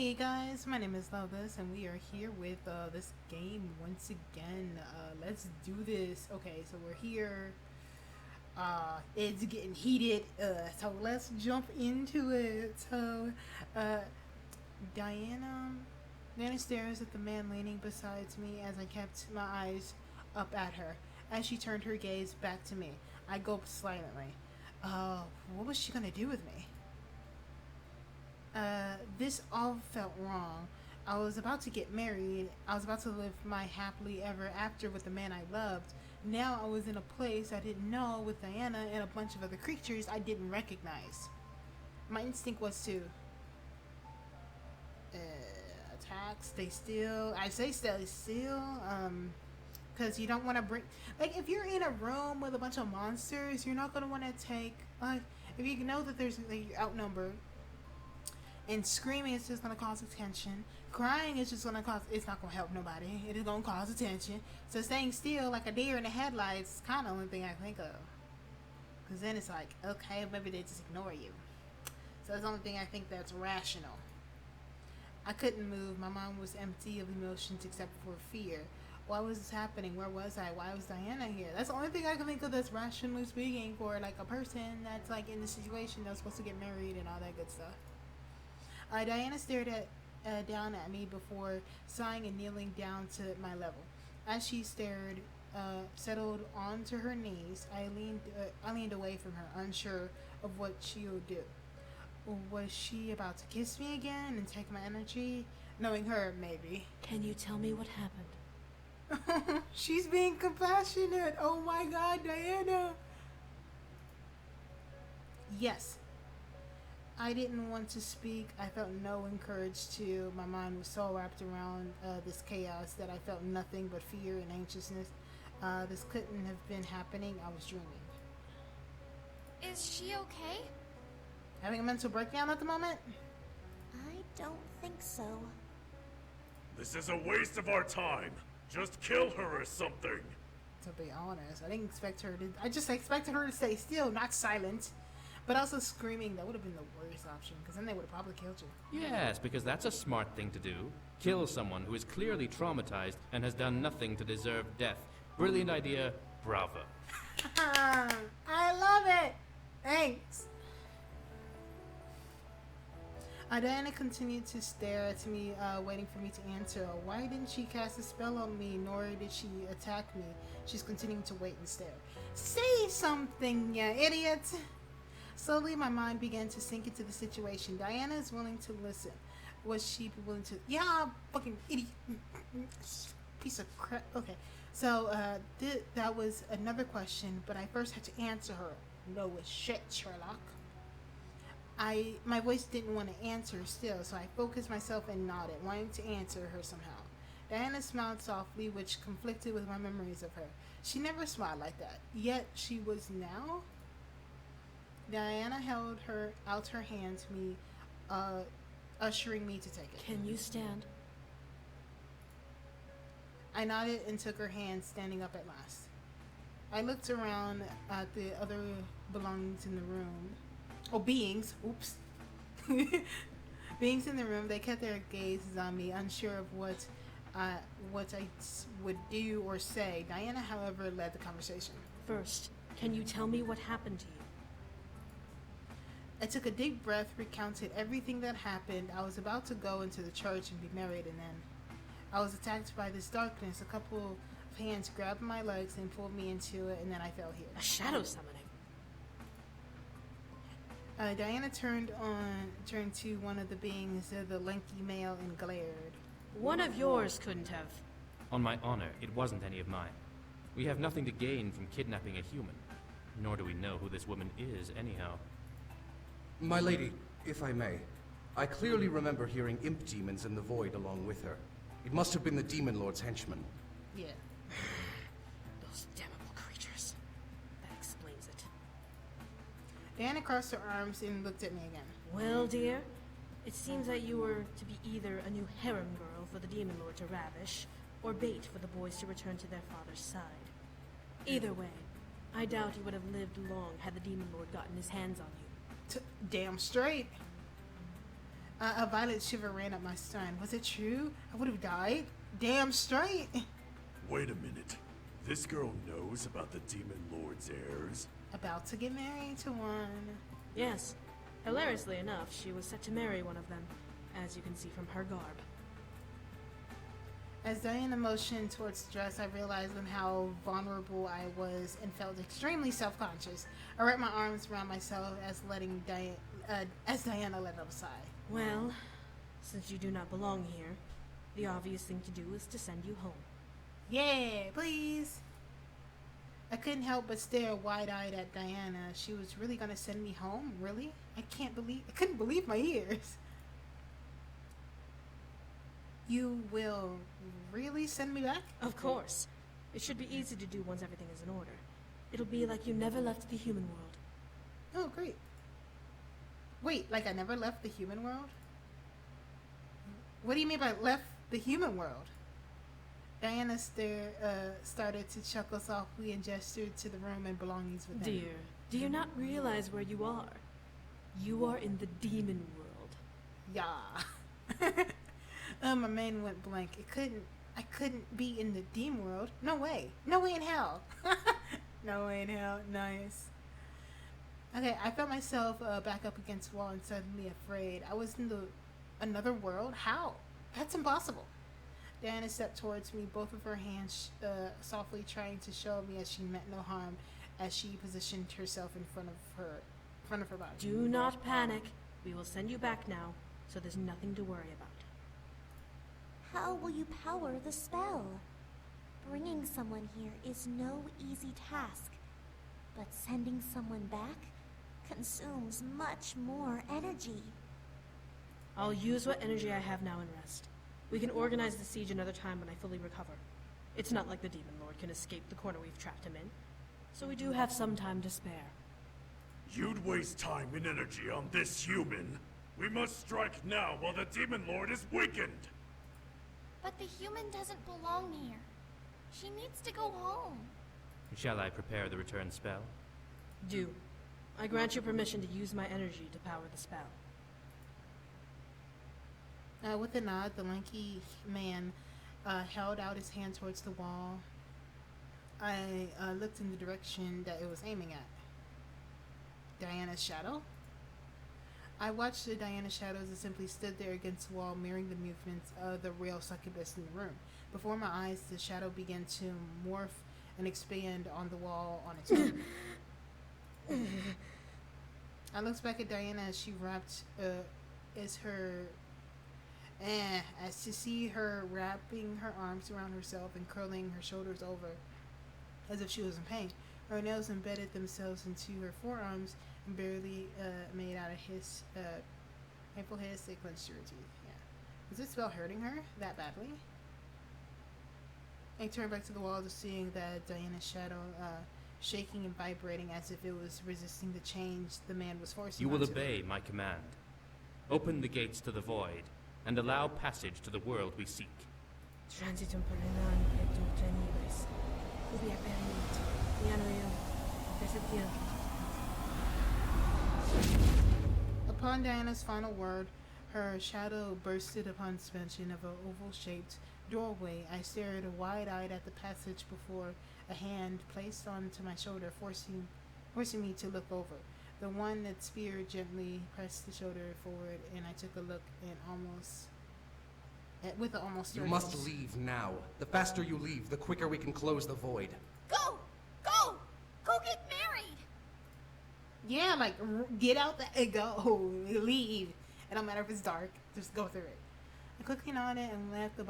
Hey guys, my name is Loveless, and we are here with this game once again. Let's do this. Okay, so we're here. It's getting heated. So let's jump into it. Uh, Diana, Diana stares at the man leaning beside me as I kept my eyes up at her. As she turned her gaze back to me, I gulped silently. What was she gonna do with me? This all felt wrong. I was about to get married. I was about to live my happily ever after with the man I loved. Now I was in a place I didn't know with Diana and a bunch of other creatures I didn't recognize. My instinct was to attack, stay still. I say stay still, because you don't want to bring. Like, if you're in a room with a bunch of monsters, you're not gonna want to take. Like, if you know that you're outnumbered. And screaming is just gonna cause attention. Crying is just gonna cause. It's not gonna help nobody. It is gonna cause attention. So staying still like a deer in the headlights is kind of the only thing I think of. Cause then it's like, okay, maybe they just ignore you. So that's the only thing I think that's rational. I couldn't move. My mind was empty of emotions except for fear. Why was this happening? Where was I? Why was Diana here? That's the only thing I can think of that's rationally speaking for like a person that's like in the situation that's supposed to get married and all that good stuff. Diana stared down at me before sighing and kneeling down to my level. As she settled onto her knees, I leaned away from her, unsure of what she would do. Was she about to kiss me again and take my energy? Knowing her, maybe. Can you tell me what happened? She's being compassionate. Oh my God, Diana. Yes. I didn't want to speak. I felt no encourage to. My mind was so wrapped around this chaos that I felt nothing but fear and anxiousness. This couldn't have been happening. I was dreaming. Is she okay? Having a mental breakdown at the moment? I don't think so. This is a waste of our time. Just kill her or something. To be honest, I didn't expect her to. I just expected her to stay still, not silent. But also screaming, that would have been the worst option, because then they would have probably killed you. Yes, because that's a smart thing to do. Kill someone who is clearly traumatized and has done nothing to deserve death. Brilliant idea, bravo. I love it! Thanks! Diana continued to stare at me, waiting for me to answer. Why didn't she cast a spell on me, nor did she attack me? She's continuing to wait and stare. Say something, you idiot! Slowly, my mind began to sink into the situation. Diana is willing to listen. Was she willing to... Yeah, fucking idiot. Piece of crap. Okay. So, that was another question, but I first had to answer her. No shit, Sherlock. My voice didn't want to answer still, so I focused myself and nodded, wanting to answer her somehow. Diana smiled softly, which conflicted with my memories of her. She never smiled like that. Yet, she was now... Diana held out her hand to me, ushering me to take it. Can you stand? I nodded and took her hand, standing up at last. I looked around at the other belongings in the room. Oh, beings. Oops. Beings in the room. They kept their gazes on me, unsure of what I would do or say. Diana, however, led the conversation. First, can you tell me what happened to you? I took a deep breath, recounted everything that happened. I was about to go into the church and be married, and then I was attacked by this darkness. A couple of hands grabbed my legs and pulled me into it, and then I fell here. A shadow summoning. Diana turned to one of the beings, the lanky male, and glared. One of yours couldn't have. On my honor, it wasn't any of mine. We have nothing to gain from kidnapping a human. Nor do we know who this woman is, anyhow. My lady, if I may, I clearly remember hearing imp demons in the void along with her. It must have been the Demon Lord's henchmen. Yeah. Those damnable creatures. That explains it. Diana crossed her arms and looked at me again. Well, dear, it seems that you were to be either a new harem girl for the Demon Lord to ravish, or bait for the boys to return to their father's side. Either way, I doubt you would have lived long had the Demon Lord gotten his hands on you. Damn straight. A violent shiver ran up my spine. Was it true? I would have died? Damn straight. Wait a minute. This girl knows about the Demon Lord's heirs? About to get married to one. Yes. Hilariously enough, she was set to marry one of them, as you can see from her garb. As Diana motioned towards the dress, I realized how vulnerable I was and felt extremely self-conscious. I wrapped my arms around myself as Diana let out a sigh. Well, since you do not belong here, the obvious thing to do is to send you home. Yeah, please. I couldn't help but stare wide-eyed at Diana. She was really gonna send me home? Really? I couldn't believe my ears. You will really send me back? Of course. It should be easy to do once everything is in order. It'll be like you never left the human world. Oh, great. Wait, like I never left the human world? What do you mean by left the human world? Diana started to chuckle softly and gestured to the room and belongings within. Dear, do you not realize where you are? You are in the demon world. Yeah. My mind went blank. I couldn't be in the demon world. No way. No way in hell. No way in hell. Nice. Okay, I felt myself back up against the wall and suddenly afraid. I was in another world? How? That's impossible. Diana stepped towards me, both of her hands softly trying to show me as she meant no harm as she positioned herself in front of her body. Do not panic. We will send you back now, so there's nothing to worry about. How will you power the spell? Bringing someone here is no easy task, but sending someone back consumes much more energy. I'll use what energy I have now and rest. We can organize the siege another time when I fully recover. It's not like the Demon Lord can escape the corner we've trapped him in, so we do have some time to spare. You'd waste time and energy on this human. We must strike now while the Demon Lord is weakened. But the human doesn't belong here. She needs to go home. Shall I prepare the return spell? Do. I grant you permission to use my energy to power the spell. With a nod, the lanky man held out his hand towards the wall. I looked in the direction that it was aiming at. Diana's shadow? I watched the Diana shadows and simply stood there against the wall, mirroring the movements of the real succubus in the room. Before my eyes, the shadow began to morph and expand on the wall on its own. I looked back at Diana as she wrapped as to see her wrapping her arms around herself and curling her shoulders over as if she was in pain. Her nails embedded themselves into her forearms and barely made out a hiss. Painful hiss, they clenched her teeth. Yeah. Was this spell hurting her that badly? I turned back to the wall, just seeing that Diana's shadow shaking and vibrating as if it was resisting the change the man was forcing. You will onto obey my command. Open the gates to the void, and allow passage to the world we seek. Transitum per renani et dulce nibis. Ubi aperit. Ianoio. Perceptio. Upon Diana's final word, her shadow bursted upon suspension of an oval-shaped doorway. I stared wide-eyed at the passage before a hand placed onto my shoulder, forcing me to look over. The one that spear gently pressed the shoulder forward, and I took a look with an almost. You must leave now. The faster you leave, the quicker we can close the void. Go! Go! Go get married! Yeah, like get out and go, leave. It don't matter if it's dark, just go through it. I quickly nodded and lifted the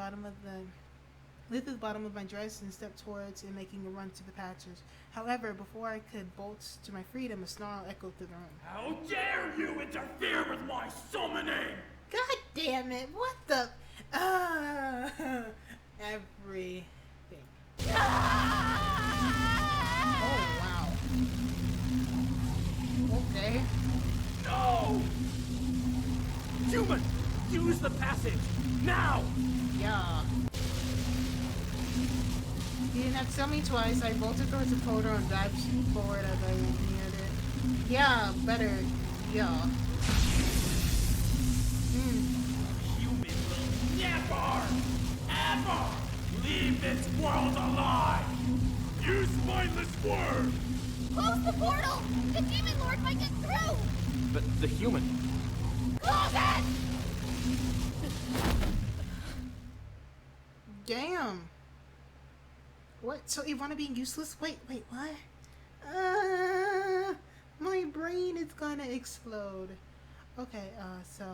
bottom of my dress and stepped towards it, making a run to the patches. However, before I could bolt to my freedom, a snarl echoed through the room. How dare you interfere with my summoning! God damn it! What the? Everything. Oh wow. Okay. No! Human! Use the passage! Now! Yeah. You didn't have to tell me twice. I bolted towards the portal and dived forward as I neared it. Yeah, better. Yeah. Never leave this world alive! Use mindless words! Close the portal! The Demon Lord might get through! But the human. Close it! Damn. What? So Ivana being useless? Wait, what? My brain is gonna explode. Okay, so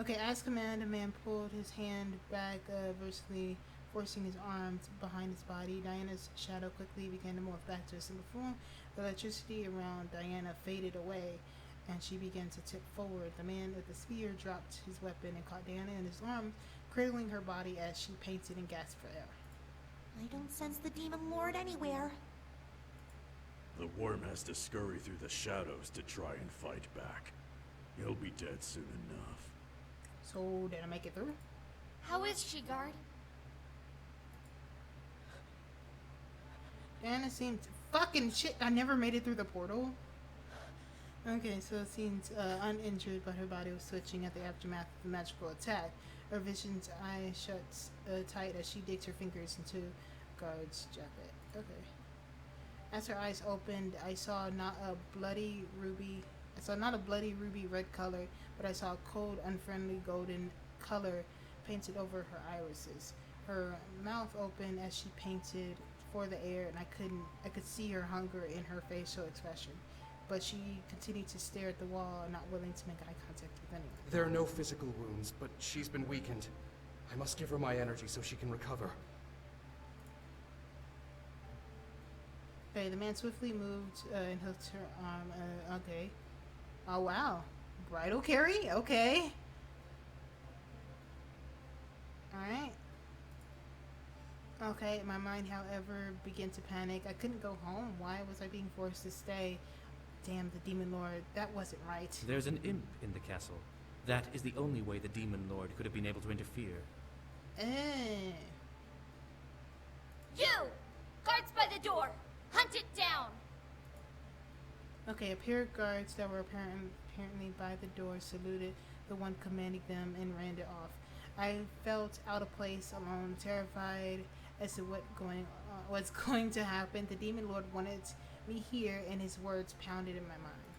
okay, as command, the man pulled his hand back, versely forcing his arms behind his body. Diana's shadow quickly began to morph back to a single form. The electricity around Diana faded away, and she began to tip forward. The man with the spear dropped his weapon and caught Diana in his arms, cradling her body as she panted and gasped for air. I don't sense the Demon Lord anywhere. The worm has to scurry through the shadows to try and fight back. He'll be dead soon enough. So, did I make it through? How is she, guard? Diana seemed fucking shit. I never made it through the portal. Okay, so it seems uninjured, but her body was twitching at the aftermath of the magical attack. Her vision's eye shuts tight as she digs her fingers into guard's jacket. Okay. As her eyes opened, I saw not a bloody ruby red color, but I saw a cold, unfriendly golden color painted over her irises. Her mouth opened as she painted for the air, and I could see her hunger in her facial expression. But she continued to stare at the wall, not willing to make eye contact with anyone. There are no physical wounds, but she's been weakened. I must give her my energy so she can recover. Okay, the man swiftly moved and hooked her arm. Okay. Oh, wow. Bridal carry? Okay. Alright. Okay, my mind, however, began to panic. I couldn't go home. Why was I being forced to stay? Damn, the Demon Lord. That wasn't right. There's an imp in the castle. That is the only way the Demon Lord could have been able to interfere. You! Guards by the door! Hunt it down! Okay, a pair of guards that were apparently by the door saluted the one commanding them and ran it off. I felt out of place, alone, terrified as to what's going to happen. The Demon Lord wanted me here, and his words pounded in my mind.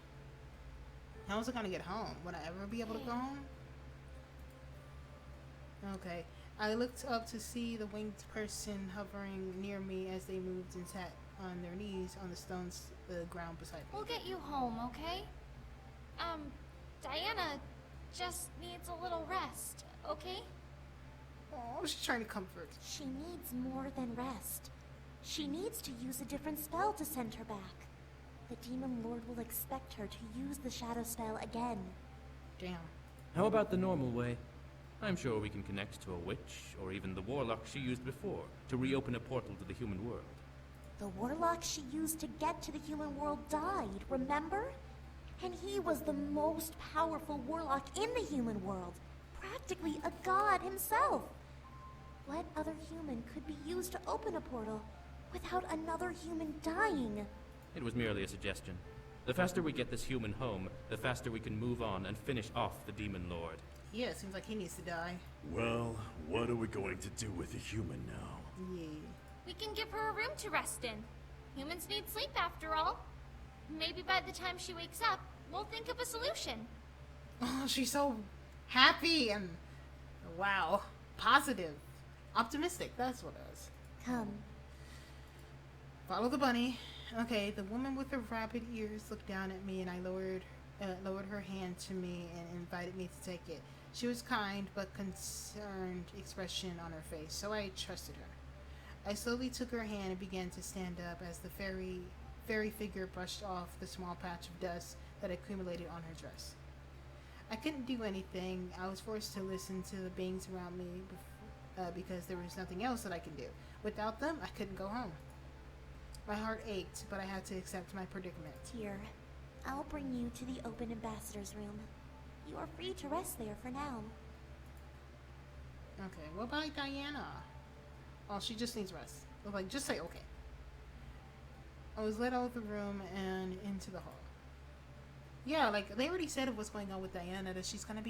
How was I gonna get home? Would I ever be able to go home? Okay. I looked up to see the winged person hovering near me as they moved and sat on their knees on the ground beside me. We'll get you home, okay? Diana just needs a little rest, okay? Oh, she's trying to comfort. She needs more than rest. She needs to use a different spell to send her back. The Demon Lord will expect her to use the shadow spell again. Damn. How about the normal way? I'm sure we can connect to a witch, or even the warlock she used before, to reopen a portal to the human world. The warlock she used to get to the human world died, remember? And he was the most powerful warlock in the human world. Practically a god himself. What other human could be used to open a portal without another human dying? It was merely a suggestion. The faster we get this human home, the faster we can move on and finish off the Demon Lord. Yeah, seems like he needs to die. Well, what are we going to do with the human now? Yeah. We can give her a room to rest in. Humans need sleep after all. Maybe by the time she wakes up, we'll think of a solution. Oh, she's so happy and wow, positive, optimistic. That's what it is. Come. Follow the bunny. Okay, the woman with the rabbit ears looked down at me, and I lowered her hand to me and invited me to take it. She was kind but concerned expression on her face, so I trusted her. I slowly took her hand and began to stand up as the fairy figure brushed off the small patch of dust that accumulated on her dress. I couldn't do anything. I was forced to listen to the beings around me because there was nothing else that I could do. Without them, I couldn't go home. My heart ached, but I had to accept my predicament. Here, I'll bring you to the open ambassador's room. You are free to rest there for now. Okay, what about Diana? Oh, she just needs rest. Like, just say okay. I was led out of the room and into the hall. yeah, like they already said of what's going on with Diana, that she's gonna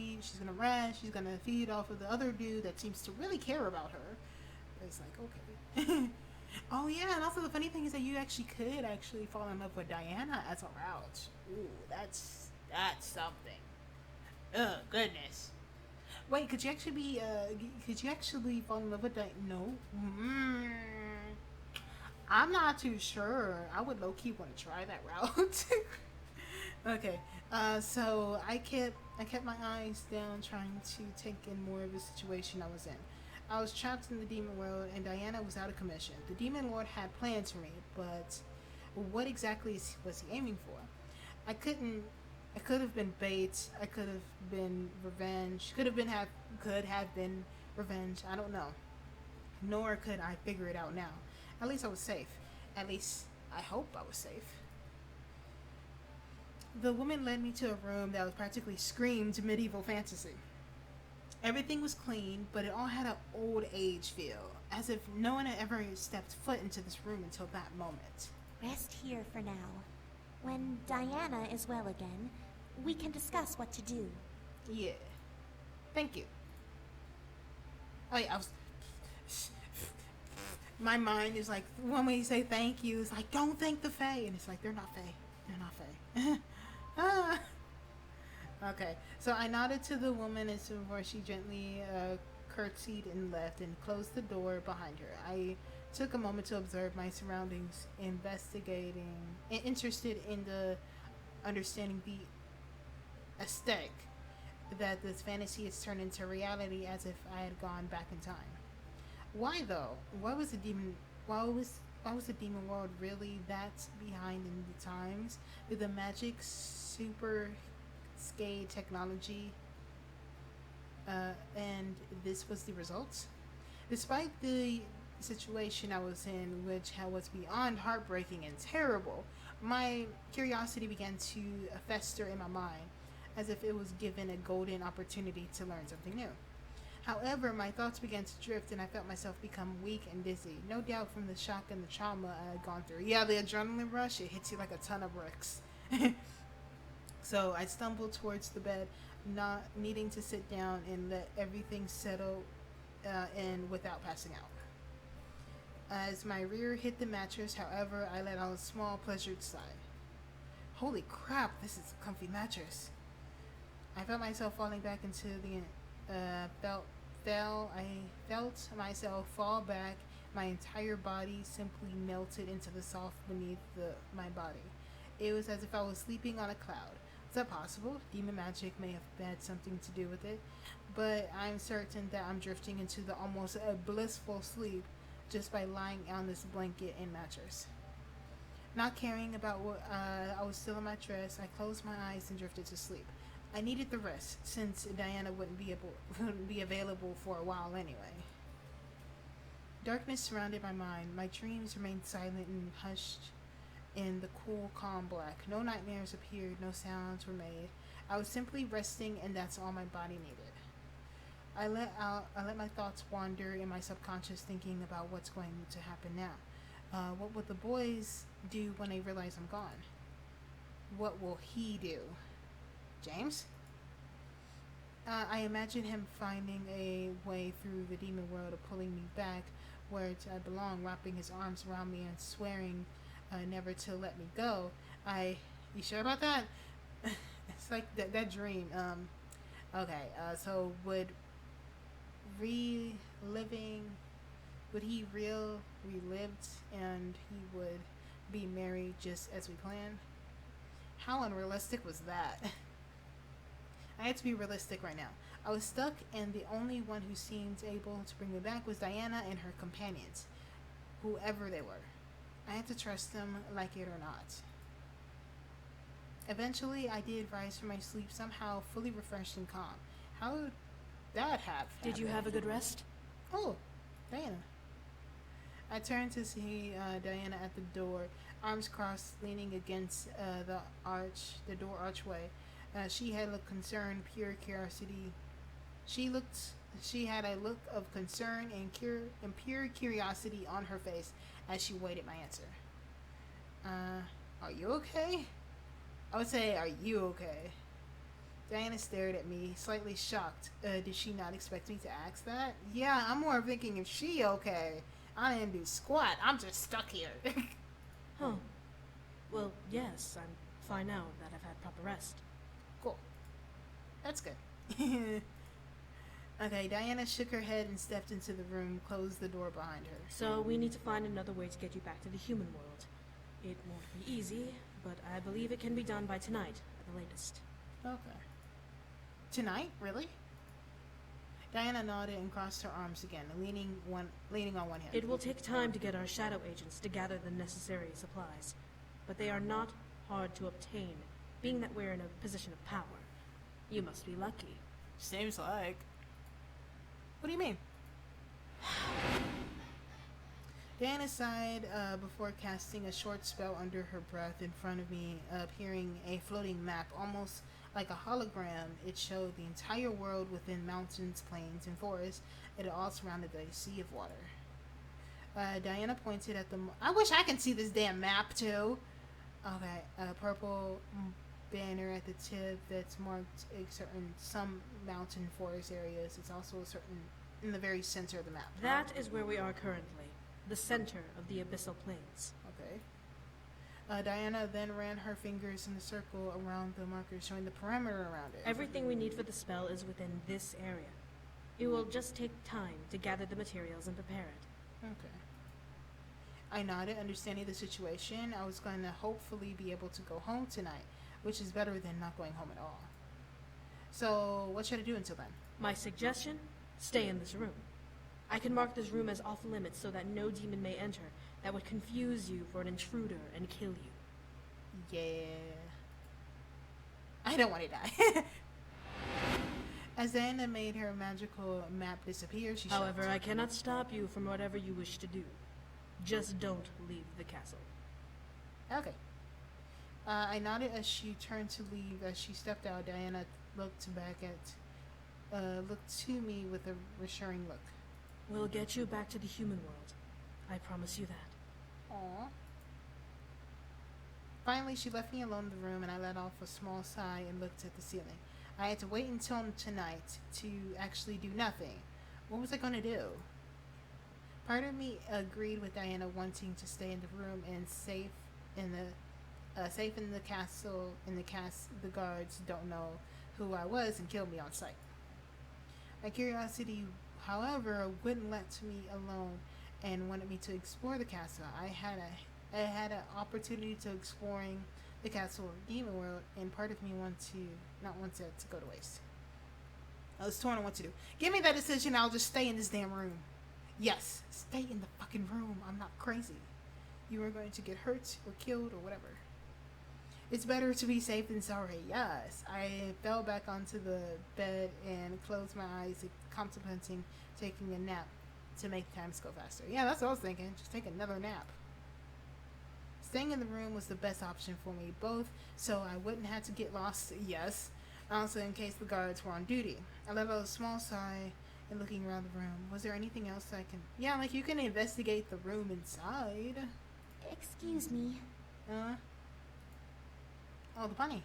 rest, she's gonna feed off of the other dude that seems to really care about her. It's like, okay. Oh yeah, and also the funny thing is that you actually could actually fall in love with Diana as a route. Ooh, that's something. Oh goodness. Wait, could you actually fall in love with Diana? No. I'm not too sure. I would low key want to try that route. Okay. So I kept my eyes down, trying to take in more of the situation I was in. I was trapped in the demon world, and Diana was out of commission. The demon lord had plans for me, but what exactly was he aiming for? I couldn't. I could have been bait. I could have been revenge. Could have been revenge. I don't know. Nor could I figure it out now. At least I was safe. At least I hope I was safe. The woman led me to a room that was practically screamed medieval fantasy. Everything was clean, but it all had an old age feel, as if no one had ever stepped foot into this room until that moment. Rest here for now. When Diana is well again, we can discuss what to do. Yeah. Thank you. Oh yeah, my mind is like, when we say thank you, it's like, don't thank the Fae. And it's like, they're not Fae. They're not Fae. Ah. Okay, so I nodded to the woman as before she gently curtsied and left and closed the door behind her. I took a moment to observe my surroundings, interested in the understanding the aesthetic that this fantasy has turned into reality, as if I had gone back in time. Why though? Why was the demon? Why was the demon world really that behind in the times? Did the magic super scale technology, and this was the result? Despite the situation I was in, which was beyond heartbreaking and terrible, my curiosity began to fester in my mind, as if it was given a golden opportunity to learn something new. However, my thoughts began to drift, and I felt myself become weak and dizzy, no doubt from the shock and the trauma I had gone through. Yeah, the adrenaline rush, it hits you like a ton of bricks. So I stumbled towards the bed, not needing to sit down and let everything settle in without passing out. As my rear hit the mattress, however, I let out a small, pleasured sigh. Holy crap, this is a comfy mattress. I felt myself falling back into the I felt myself fall back. My entire body simply melted into the soft beneath my body. It was as if I was sleeping on a cloud. Is that possible? Demon magic may have had something to do with it, but I'm certain that I'm drifting into the almost blissful sleep just by lying on this blanket and mattress. Not caring about what I was still in my dress, I closed my eyes and drifted to sleep. I needed the rest, since Diana wouldn't be available for a while anyway. Darkness surrounded my mind. My dreams remained silent and hushed in the cool, calm black. No nightmares appeared, no sounds were made. I was simply resting, and that's all my body needed. I let my thoughts wander in my subconscious, thinking about what's going to happen now. What will the boys do when they realize I'm gone? What will he do? James? I imagine him finding a way through the demon world of pulling me back where I belong, wrapping his arms around me and swearing never to let me go. You sure about that? It's like that dream. Okay, so would he relived and he would be married just as we planned? How unrealistic was that? I had to be realistic right now. I was stuck, and the only one who seemed able to bring me back was Diana and her companions, whoever they were. I had to trust them, like it or not. Eventually, I did rise from my sleep, somehow fully refreshed and calm. How did that have happened? Did you have a good rest? Oh, Diana. I turned to see Diana at the door, arms crossed, leaning against the door archway. She had a look concerned, pure curiosity. She had a look of concern and pure curiosity on her face as she waited my answer. Are you okay? I would say, are you okay? Diana stared at me, slightly shocked. Did she not expect me to ask that? Yeah, I'm more thinking if she okay. I didn't do squat. I'm just stuck here. Huh. Well, yes, I'm fine now that I've had proper rest. Cool. That's good. Okay, Diana shook her head and stepped into the room, closed the door behind her. So we need to find another way to get you back to the human world. It won't be easy, but I believe it can be done by tonight, at the latest. Okay. Tonight? Really? Diana nodded and crossed her arms again, leaning on one hand. It will take time to get our shadow agents to gather the necessary supplies, but they are not hard to obtain, being that we're in a position of power. You must be lucky. Seems like. What do you mean? Diana sighed before casting a short spell under her breath in front of me, appearing a floating map, almost like a hologram. It showed the entire world within mountains, plains, and forests. It all surrounded a sea of water. Diana pointed at the... I wish I could see this damn map, too. Okay, a purple banner at the tip that's marked some mountain forest areas. It's also in the very center of the map. That is where we are currently, the center of the abyssal plains. Okay. Diana then ran her fingers in a circle around the marker, showing the perimeter around it. Everything we need for the spell is within this area. It will just take time to gather the materials and prepare it. Okay. I nodded, understanding the situation. I was going to hopefully be able to go home tonight, which is better than not going home at all. So, what should I do until then? My suggestion? Stay in this room. I can mark this room as off limits so that no demon may enter that would confuse you for an intruder and kill you. Yeah. I don't want to die. As Diana made her magical map disappear, she However, shouted. I cannot stop you from whatever you wish to do. Just don't leave the castle. Okay. I nodded as she turned to leave. As she stepped out, Diana looked to me with a reassuring look. We'll get you back to the human world. I promise you that. Aww. Finally, she left me alone in the room, and I let off a small sigh and looked at the ceiling. I had to wait until tonight to actually do nothing. What was I going to do? Part of me agreed with Diana wanting to stay in the room and safe in the castle. The guards don't know who I was and kill me on sight. My curiosity, however, wouldn't let me alone and wanted me to explore the castle. I had an opportunity to exploring the castle of Demon World, and part of me not wanted to go to waste. I was torn on what to do. Give me that decision, I'll just stay in this damn room. Yes, stay in the fucking room. I'm not crazy. You are going to get hurt or killed or whatever. It's better to be safe than sorry. Yes. I fell back onto the bed and closed my eyes, contemplating taking a nap to make times go faster. Yeah, that's what I was thinking. Just take another nap. Staying in the room was the best option for me, both so I wouldn't have to get lost, yes, also in case the guards were on duty. I let out a small sigh and looking around the room. Was there anything else I can... Yeah, like you can investigate the room inside. Excuse me. Oh, the bunny.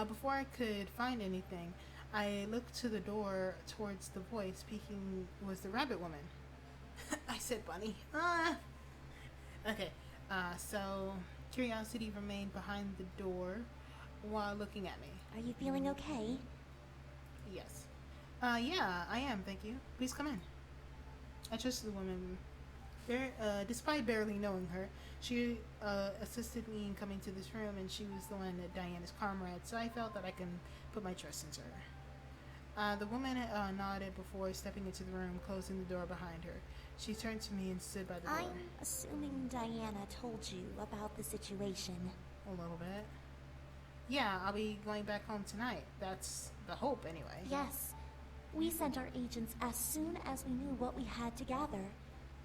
Before I could find anything, I looked to the door towards the voice. Speaking was the rabbit woman. I said bunny. Okay. So curiosity remained behind the door while looking at me. Are you feeling okay? Yes. Yeah, I am, thank you. Please come in. I trusted the woman. Despite barely knowing her, she assisted me in coming to this room, and she was the one that Diana's comrade, so I felt that I can put my trust into her. The woman nodded before stepping into the room, closing the door behind her. She turned to me and stood by the door. I'm assuming Diana told you about the situation. A little bit. Yeah, I'll be going back home tonight. That's the hope, anyway. Yes. We sent our agents as soon as we knew what we had to gather.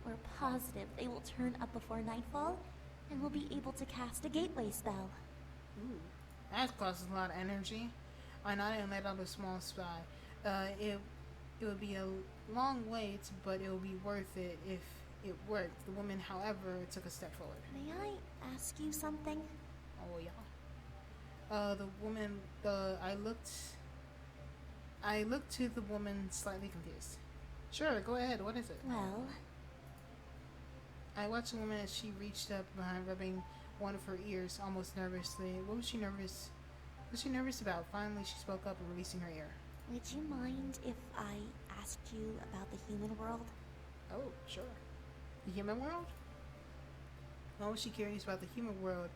We're positive they will turn up before nightfall, and we'll be able to cast a gateway spell. Ooh, that costs a lot of energy. I nodded and let out a small sigh. It would be a long wait, but it will be worth it if it worked. The woman, however, took a step forward. May I ask you something? Oh, yeah. The woman, I looked to the woman, slightly confused. Sure, go ahead. What is it? Well, I watched the woman as she reached up behind, rubbing one of her ears, almost nervously. What was she nervous? What was she nervous about? Finally, she spoke up and releasing her ear. would you mind if I asked you about the human world? Oh, sure. The human world? Why was she curious about the human world?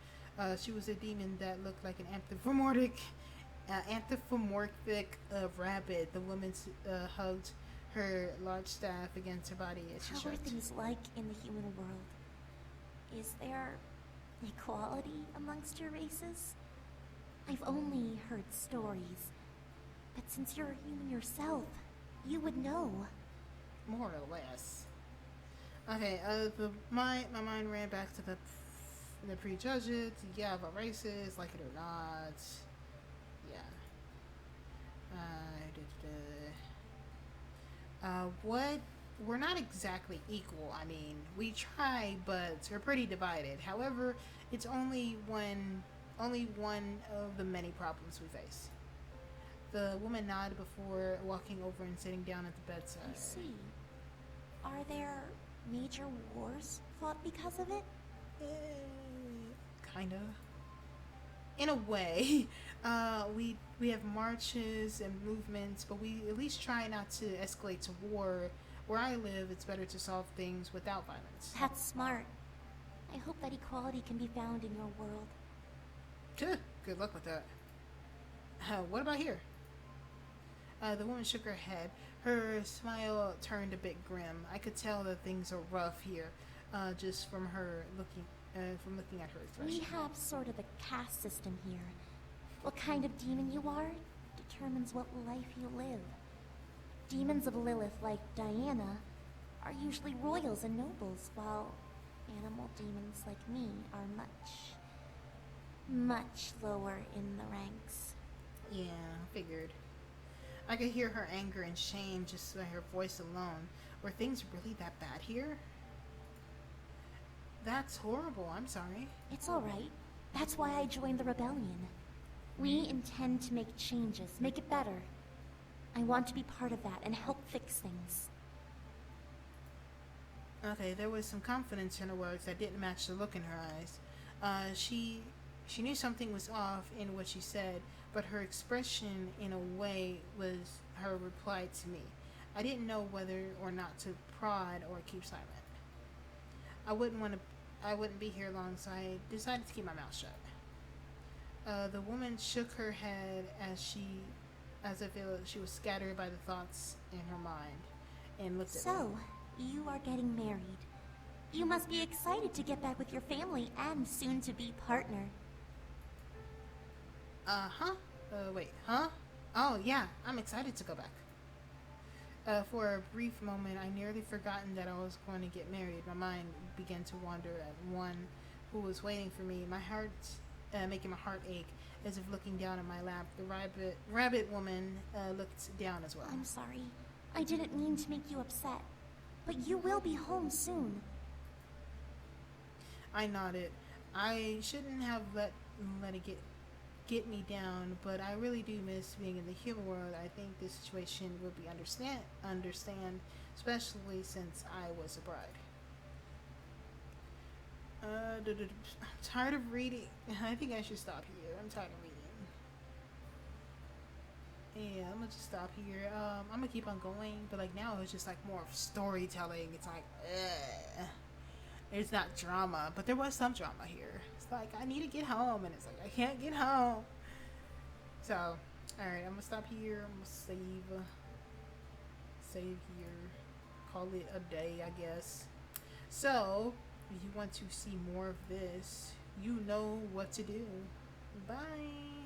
She was a demon that looked like an anthropomorphic rabbit. The woman hugged her large staff against her body as she How are shrugged. things like in the human world? Is there equality amongst your races? I've only heard stories, but since you're a human yourself, you would know. More or less. Okay, my mind ran back to the prejudges. Yeah, about races, like it or not. Yeah. What? We're not exactly equal. I mean, we try, but we're pretty divided. However, it's only one of the many problems we face. The woman nodded before walking over and sitting down at the bedside. I see. Are there major wars fought because of it? Kinda. In a way, we have marches and movements, but we at least try not to escalate to war. Where I live, it's better to solve things without violence. That's smart. I hope that equality can be found in your world. Good luck with that. What about here? The woman shook her head. Her smile turned a bit grim. I could tell that things are rough here, just from looking at her We expression. have sort of a caste system here. What kind of demon you are determines what life you live. Demons of Lilith like Diana are usually royals and nobles, while animal demons like me are much lower in the ranks. Yeah, figured. I could hear her anger and shame just by her voice alone. Were things really that bad here? That's horrible. I'm sorry. It's alright. That's why I joined the rebellion. We intend to make changes, make it better. I want to be part of that and help fix things. Okay, there was some confidence in her words that didn't match the look in her eyes. She knew something was off in what she said, but her expression, in a way, was her reply to me. I didn't know whether or not to prod or keep silent. I wouldn't be here long, so I decided to keep my mouth shut. The woman shook her head as if she was scattered by the thoughts in her mind, and looked at me. So, you are getting married. You must be excited to get back with your family and soon-to-be partner. Huh? Wait, huh? Oh, yeah, I'm excited to go back. For a brief moment, I nearly forgotten that I was going to get married. My mind began to wander at one who was waiting for me, my heart, making my heart ache, as if looking down at my lap. The rabbit woman looked down as well. I'm sorry. I didn't mean to make you upset. But you will be home soon. I nodded. I shouldn't have let it get me down, but I really do miss being in the human world. I think this situation would be understand, especially since I was a bride. I'm tired of reading. I think I should stop here. I'm tired of reading. Yeah, I'm gonna just stop here. I'm gonna keep on going, but like now it's just like more of storytelling. It's like, it's not drama, but there was some drama here. It's like I need to get home, and it's like I can't get home. So, all right, I'm gonna stop here. I'm gonna save here, call it a day, I guess. So, if you want to see more of this, you know what to do. Bye.